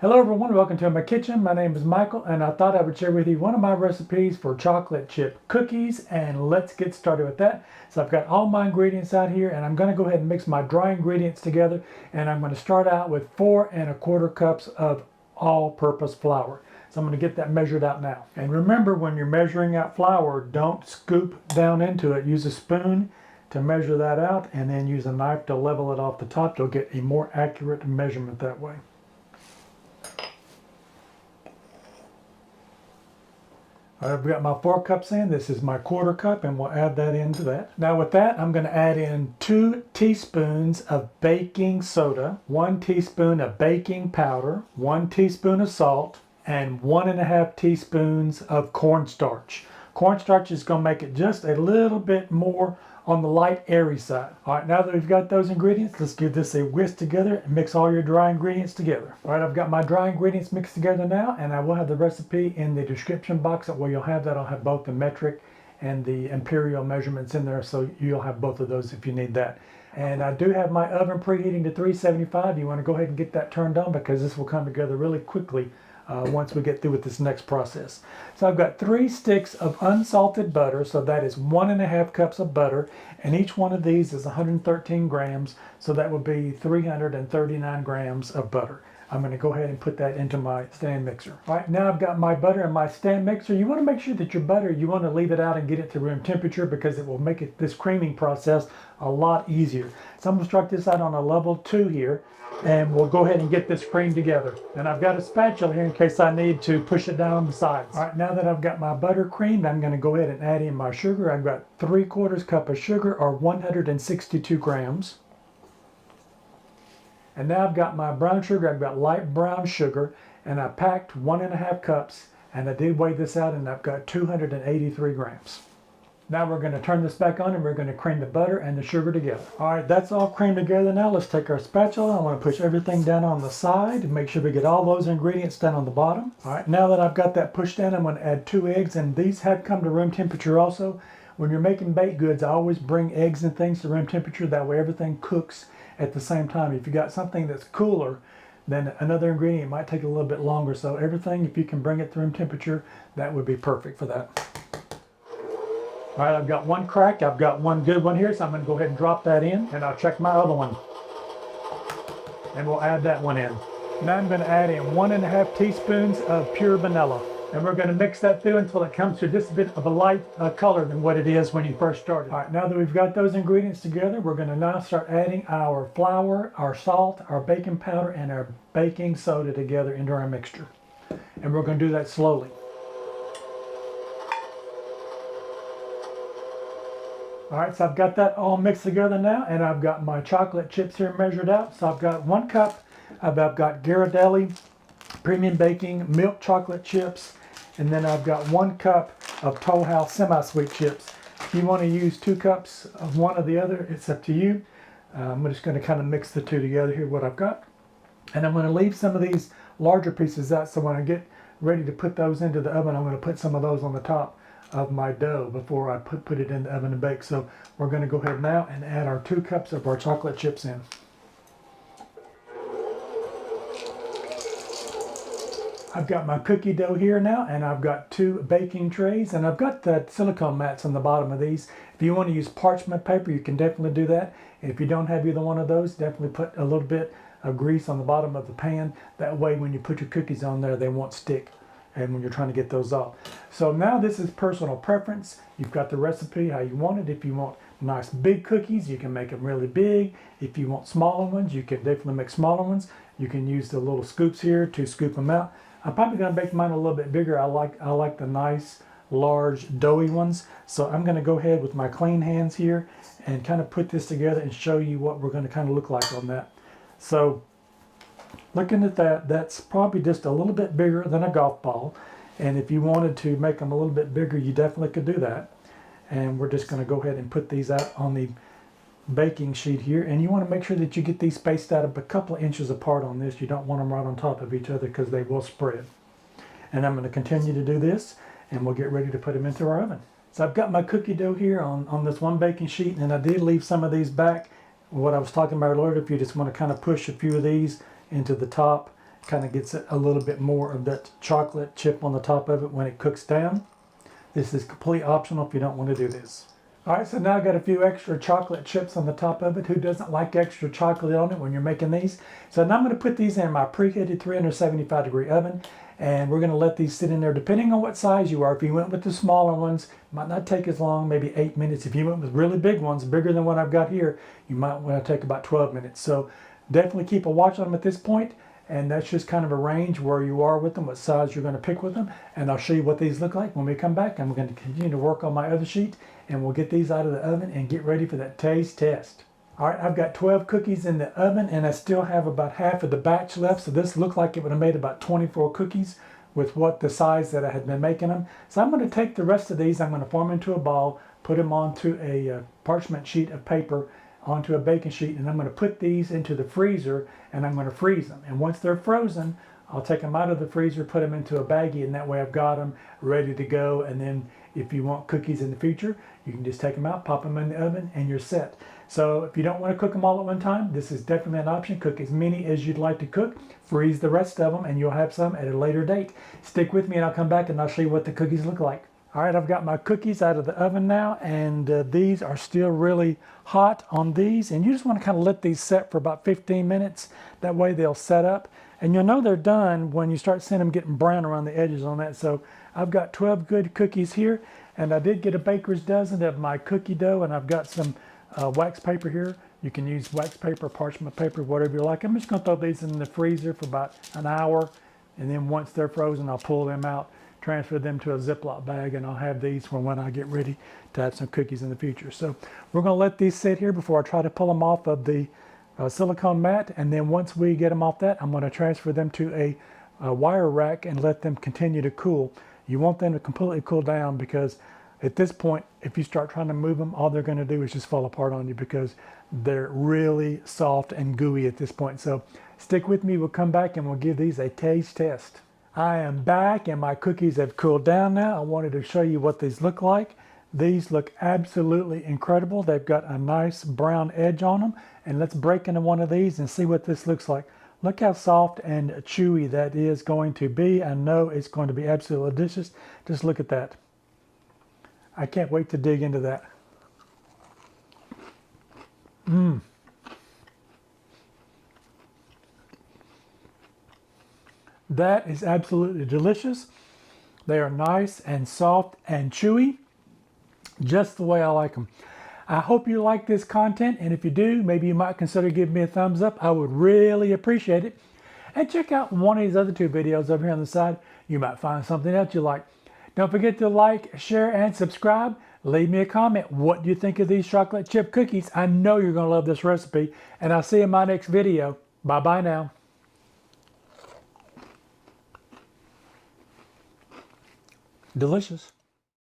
Hello everyone, welcome to my kitchen. My name is Michael and I thought I would share with you one of my recipes for chocolate chip cookies, and let's get started with that. So I've got all my ingredients out here and I'm going to go ahead and mix my dry ingredients together, and I'm going to start out with 4¼ cups of all-purpose flour. So I'm going to get that measured out now. And remember, when you're measuring out flour, don't scoop down into it. Use a spoon to measure that out and then use a knife to level it off the top. You'll get a more accurate measurement that way. I've got my 4 cups in. This is my 1/4 cup, and we'll add that into that. Now with that, I'm going to add in 2 teaspoons of baking soda, 1 teaspoon of baking powder, 1 teaspoon of salt, and 1½ teaspoons of cornstarch. Cornstarch is going to make it just a little bit more on the light, airy side. All right, now that we've got those ingredients, let's give this a whisk together and mix all your dry ingredients together. All right, I've got my dry ingredients mixed together now, and I will have the recipe in the description box. Where you'll have that, I'll have both the metric and the imperial measurements in there, so you'll have both of those if you need that. And I do have my oven preheating to 375. You want to go ahead and get that turned on because this will come together really quickly once we get through with this next process. So I've got 3 sticks of unsalted butter, so that is 1½ cups of butter, and each one of these is 113 grams, so that would be 339 grams of butter. I'm going to go ahead and put that into my stand mixer. All right, now I've got my butter in my stand mixer. You want to make sure that your butter, you want to leave it out and get it to room temperature because it will make this creaming process a lot easier. So I'm going to start this out on a level 2 here, and we'll go ahead and get this cream together. And I've got a spatula here in case I need to push it down on the sides. All right, now that I've got my butter creamed, I'm going to go ahead and add in my sugar. I've got 3/4 cup of sugar, or 162 grams. And now I've got my brown sugar. I've got light brown sugar, and I packed 1½ cups, and I did weigh this out, and I've got 283 grams. Now we're going to turn this back on and we're going to cream the butter and the sugar together. All right, that's all creamed together now. Let's take our spatula. I want to push everything down on the side and make sure we get all those ingredients down on the bottom. All right, now that I've got that pushed down, I'm going to add 2 eggs, and these have come to room temperature also. When you're making baked goods, I always bring eggs and things to room temperature. That way everything cooks at the same time. If you got something that's cooler, then another ingredient might take a little bit longer. So everything, if you can bring it to room temperature, that would be perfect for that. All right, I've got one cracked. I've got one good one here, so I'm going to go ahead and drop that in, and I'll check my other one. And we'll add that one in. Now I'm going to add in 1½ teaspoons of pure vanilla. And we're going to mix that through until it comes to just a bit of a light color than what it is when you first started. All right, now that we've got those ingredients together, we're going to now start adding our flour, our salt, our baking powder, and our baking soda together into our mixture. And we're going to do that slowly. All right, so I've got that all mixed together now, and I've got my chocolate chips here measured out. So I've got 1 cup I've got Ghirardelli Premium Baking Milk Chocolate Chips, and then I've got 1 cup of Toll House Semi-Sweet Chips. If you want to use 2 cups of one or the other, it's up to you. I'm just going to kind of mix the two together here, what I've got. And I'm going to leave some of these larger pieces out, so when I get ready to put those into the oven, I'm going to put some of those on the top of my dough before I put it in the oven to bake. So we're going to go ahead now and add our 2 cups of our chocolate chips in. I've got my cookie dough here now, and I've got 2 baking trays, and I've got the silicone mats on the bottom of these. If you want to use parchment paper, you can definitely do that. If you don't have either one of those, definitely put a little bit of grease on the bottom of the pan. That way when you put your cookies on there, they won't stick, and when you're trying to get those off. So now this is personal preference. You've got the recipe how you want it. If you want nice big cookies, you can make them really big. If you want smaller ones, you can definitely make smaller ones. You can use the little scoops here to scoop them out. I'm probably going to make mine a little bit bigger. I like the nice, large, doughy ones. So I'm going to go ahead with my clean hands here and kind of put this together and show you what we're going to kind of look like on that. So looking at that, that's probably just a little bit bigger than a golf ball. And if you wanted to make them a little bit bigger, you definitely could do that. And we're just going to go ahead and put these out on the baking sheet here, and you want to make sure that you get these spaced out a couple of inches apart on this. You don't want them right on top of each other because they will spread. And I'm going to continue to do this, and we'll get ready to put them into our oven. So I've got my cookie dough here on this one baking sheet, and I did leave some of these back. What I was talking about earlier, if you just want to kind of push a few of these into the top Kind of gets a little bit more of that chocolate chip on the top of it when it cooks down. This is completely optional if you don't want to do this. Alright, so now I've got a few extra chocolate chips on the top of it. Who doesn't like extra chocolate on it when you're making these? So now I'm going to put these in my preheated 375 degree oven, and we're going to let these sit in there depending on what size you are. If you went with the smaller ones, it might not take as long, maybe 8 minutes. If you went with really big ones, bigger than what I've got here, you might want to take about 12 minutes. So definitely keep a watch on them at this point. And that's just kind of a range where you are with them, what size you're going to pick with them. And I'll show you what these look like when we come back. I'm going to continue to work on my other sheet, and we'll get these out of the oven and get ready for that taste test. All right, I've got 12 cookies in the oven, and I still have about half of the batch left. So this looked like it would have made about 24 cookies with what the size that I had been making them. So I'm going to take the rest of these, I'm going to form into a ball, put them onto a parchment sheet of paper, onto a baking sheet, and I'm going to put these into the freezer, and I'm going to freeze them. And once they're frozen, I'll take them out of the freezer, put them into a baggie, and that way I've got them ready to go. And then if you want cookies in the future, you can just take them out, pop them in the oven, and you're set. So if you don't want to cook them all at one time, this is definitely an option. Cook as many as you'd like to cook, freeze the rest of them, and you'll have some at a later date. Stick with me and I'll come back and I'll show you what the cookies look like. All right, I've got my cookies out of the oven now, and these are still really hot on these. And you just want to kind of let these set for about 15 minutes. That way they'll set up. And you'll know they're done when you start seeing them getting brown around the edges on that. So I've got 12 good cookies here. And I did get a baker's dozen of my cookie dough, and I've got some wax paper here. You can use wax paper, parchment paper, whatever you like. I'm just going to throw these in the freezer for about an hour. And then once they're frozen, I'll pull them out, transfer them to a Ziploc bag, and I'll have these for when I get ready to have some cookies in the future. So we're going to let these sit here before I try to pull them off of the silicone mat. And then once we get them off that, I'm going to transfer them to a wire rack and let them continue to cool. You want them to completely cool down, because at this point, if you start trying to move them, all they're going to do is just fall apart on you, because they're really soft and gooey at this point. So stick with me. We'll come back and we'll give these a taste test. I am back, and my cookies have cooled down now. I wanted to show you what these look like. These look absolutely incredible. They've got a nice brown edge on them. And let's break into one of these and see what this looks like. Look how soft and chewy that is going to be. I know it's going to be absolutely delicious. Just look at that. I can't wait to dig into that. That is absolutely delicious. They are nice and soft and chewy, just the way I like them. I hope you like this content, and if you do, maybe you might consider giving me a thumbs up. I would really appreciate it. And check out one of these other two videos over here on the side. You might find something else you like. Don't forget to like, share, and subscribe. Leave me a comment. What do you think of these chocolate chip cookies? I know you're going to love this recipe, and I'll see you in my next video. Bye-bye now. Delicious.